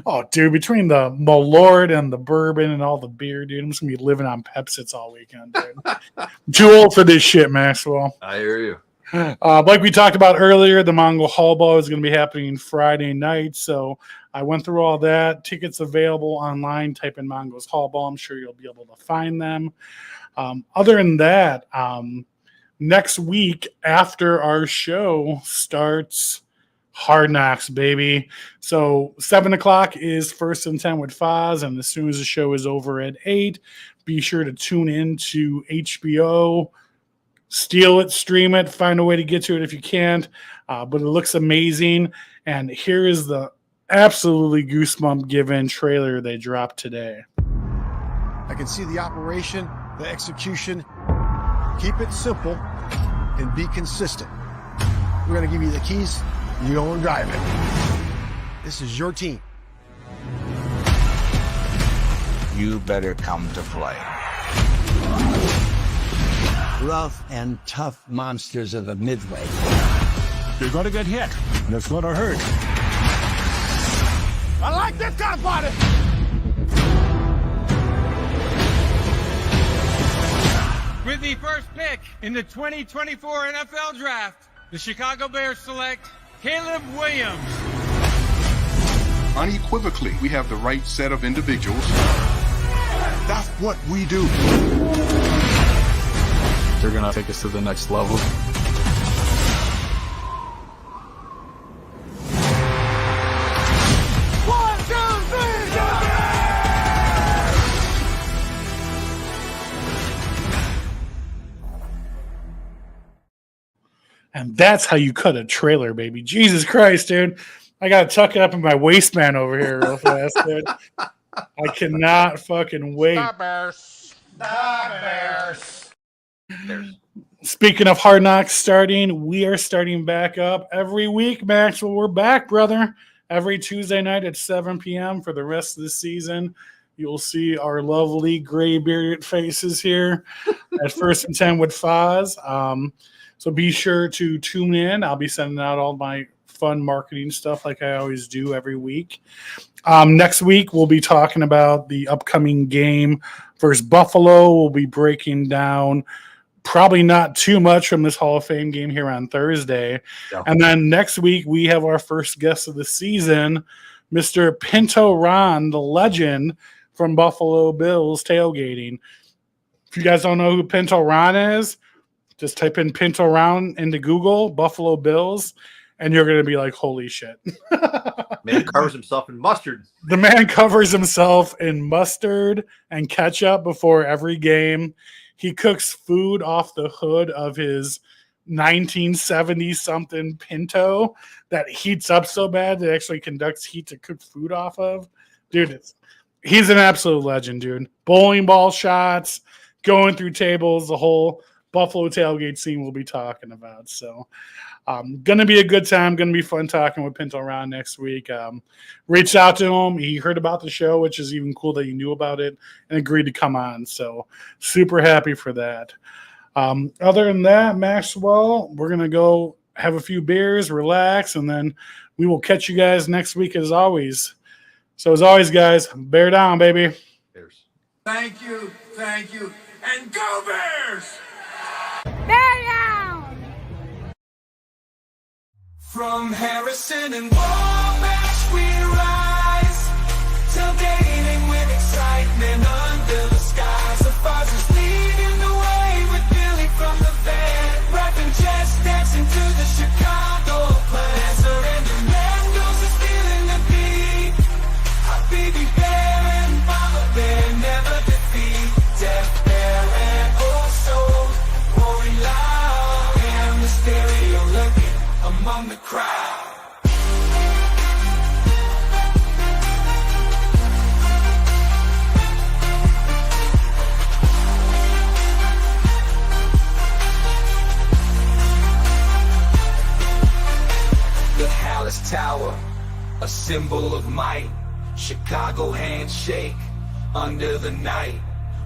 Oh, dude, between the Malort and the bourbon and all the beer, dude, I'm just going to be living on Pepsits all weekend, dude. Too old for this shit, Maxwell. I hear you. Like we talked about earlier, the Mongo Hall Ball is going to be happening Friday night. So I went through all that. Tickets available online. Type in Mongo's Hall Ball. I'm sure you'll be able to find them. Other than that, next week after our show starts Hard Knocks, baby. So 7 o'clock is 1st and 10 with Foz. And as soon as the show is over at 8, be sure to tune in to HBO. Steal it, stream it, find a way to get to it if you can't. But it looks amazing. And here is the absolutely goosebump given trailer they dropped today. I can see the operation, the execution. Keep it simple and be consistent. We're going to give you the keys. You go and drive it. This is your team. You better come to play. Rough and tough monsters of the Midway. You're going to get hit, and it's going to hurt. I like this kind of body. With the first pick in the 2024 NFL Draft, the Chicago Bears select Caleb Williams. Unequivocally, we have the right set of individuals. That's what we do. They're going to take us to the next level. One, two, three, go! And that's how you cut a trailer, baby. Jesus Christ, dude. I got to tuck it up in my waistband over here real fast, dude. I cannot fucking wait. The Bears. The Bears. Speaking of Hard Knocks starting, we are starting back up every week, Max. Well, we're back, brother. Every Tuesday night at 7 p.m. for the rest of the season. You'll see our lovely gray-bearded faces here at 1st and 10 with Foz. So be sure to tune in. I'll be sending out all my fun marketing stuff like I always do every week. Next week, we'll be talking about the upcoming game versus Buffalo. We'll be breaking down probably not too much from this Hall of Fame game here on Thursday. Yeah. And then next week, we have our first guest of the season, Mr. Pinto Ron, the legend from Buffalo Bills tailgating. If you guys don't know who Pinto Ron is, just type in Pinto Ron into Google, Buffalo Bills, and you're going to be like, holy shit. Man covers himself in mustard. The man covers himself in mustard and ketchup before every game. He cooks food off the hood of his 1970-something Pinto that heats up so bad that it actually conducts heat to cook food off of. Dude, he's an absolute legend, dude. Bowling ball shots, going through tables, the whole Buffalo tailgate scene we'll be talking about. So going to be a good time. Going to be fun talking with Pinto Ron next week. Reached out to him. He heard about the show, which is even cool that he knew about it and agreed to come on. So super happy for that. Other than that, Maxwell, we're going to go have a few beers, relax, and then we will catch you guys next week as always. So as always, guys, bear down, baby. Bears. Thank you, and go Bears! Bear down! From Harrison and Wabash we rise, tailgating with excitement under the skies. The Foz is leading the way with Billy from the van, rapping jazz, dancing to the Chicago plan. Surrender Mango's is feeling the beat. Our baby bear and mama bear never defeat. Deaf bear and oh so roaring loud, and the stereo lurking among the crowd. a symbol of might. Chicago handshake, under the night.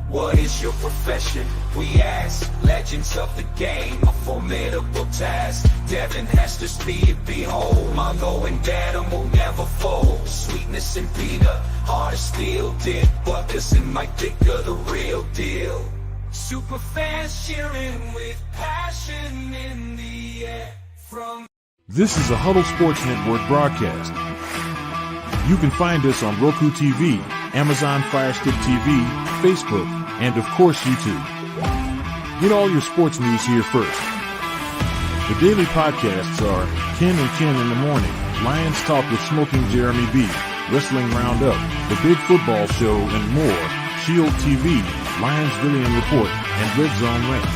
What is your profession? We ask. Legends of the game, a formidable task. Devin, Hester, speed, behold. Mongo and Canton will never fold. Sweetness and Peter, heart of steel. Did Buckers and Mike Dicker, the real deal. Super fans cheering with passion in the air. From This is a Huddle Sports Network broadcast. You can find us on Roku TV, Amazon Fire Stick TV, Facebook, and of course YouTube. Get all your sports news here first. The daily podcasts are Ken and Ken in the Morning, Lions Talk with Smoking Jeremy B, Wrestling Roundup, The Big Football Show, and more, Shield TV, Lions Villian Report, and Red Zone Range.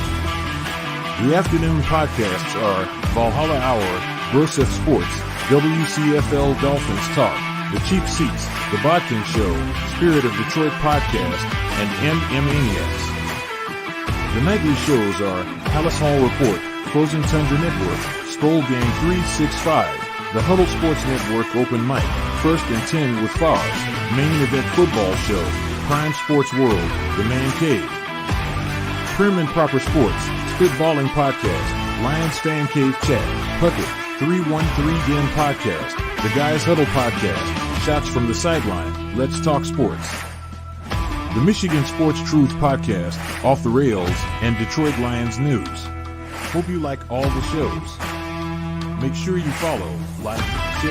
The afternoon podcasts are Valhalla Hour, Brosef Sports, WCFL Dolphins Talk, The Cheap Seats, The Bodkin Show, Spirit of Detroit Podcast, and MManiacs. The nightly shows are Palace Hall Report, Frozen Tundra Network, Skull Gang 365, The Huddle Sports Network Open Mic, First and 10 with Foz, Main Event Football Show, Prime Sports World, The Man Cave, Prim and Proper Sports, Spitballing Podcast, Lions Fan Cave Chat, Puckett, 313 Den Podcast, The Guys Huddle Podcast, Shots from the Sideline, Let's Talk Sports, the Michigan Sports Truth Podcast, Off the Rails, and Detroit Lions News. Hope you like all the shows. Make sure you follow, like, share,